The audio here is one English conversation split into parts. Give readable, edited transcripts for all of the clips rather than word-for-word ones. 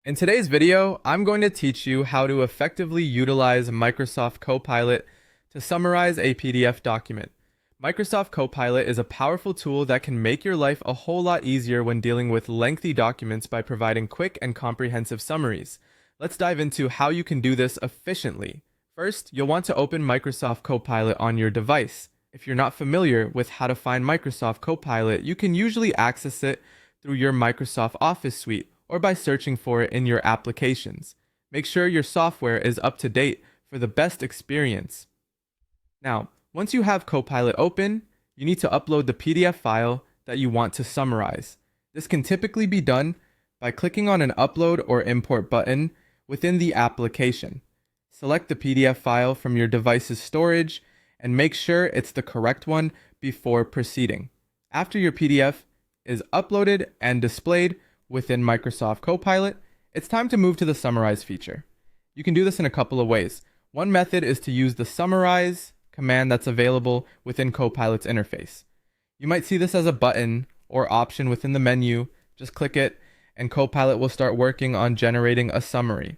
In today's video, I'm going to teach you how to effectively utilize Microsoft Copilot to summarize a PDF document. Microsoft Copilot is a powerful tool that can make your life a whole lot easier when dealing with lengthy documents by providing quick and comprehensive summaries. Let's dive into how you can do this efficiently. First, you'll want to open Microsoft Copilot on your device. If you're not familiar with how to find Microsoft Copilot, you can usually access it through your Microsoft Office suite or by searching for it in your applications. Make sure your software is up to date for the best experience. Now, once you have Copilot open, you need to upload the PDF file that you want to summarize. This can typically be done by clicking on an upload or import button within the application. Select the PDF file from your device's storage and make sure it's the correct one before proceeding. After your PDF is uploaded and displayed within Microsoft Copilot, it's time to move to the Summarize feature. You can do this in a couple of ways. One method is to use the Summarize command that's available within Copilot's interface. You might see this as a button or option within the menu. Just click it and Copilot will start working on generating a summary.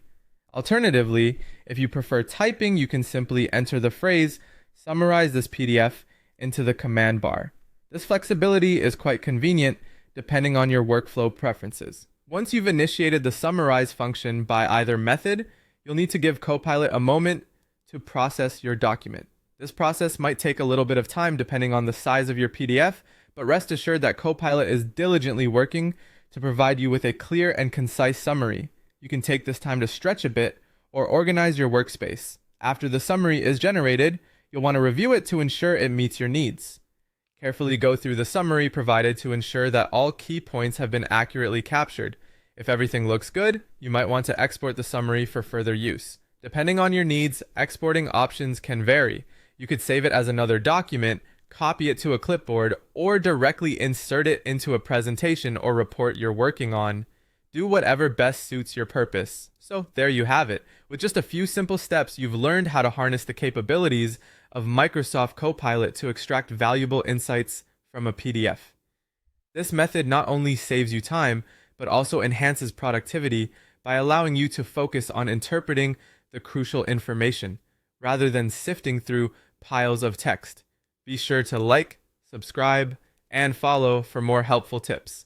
Alternatively, if you prefer typing, you can simply enter the phrase, "Summarize this PDF," into the command bar. This flexibility is quite convenient depending on your workflow preferences. Once you've initiated the Summarize function by either method, you'll need to give Copilot a moment to process your document. This process might take a little bit of time depending on the size of your PDF, but rest assured that Copilot is diligently working to provide you with a clear and concise summary. You can take this time to stretch a bit or organize your workspace. After the summary is generated, you'll want to review it to ensure it meets your needs. Carefully go through the summary provided to ensure that all key points have been accurately captured. If everything looks good, you might want to export the summary for further use. Depending on your needs, exporting options can vary. You could save it as another document, copy it to a clipboard, or directly insert it into a presentation or report you're working on. Do whatever best suits your purpose. So there you have it. With just a few simple steps, you've learned how to harness the capabilities of Microsoft Copilot to extract valuable insights from a PDF. This method not only saves you time, but also enhances productivity by allowing you to focus on interpreting the crucial information, rather than sifting through piles of text. Be sure to like, subscribe, and follow for more helpful tips.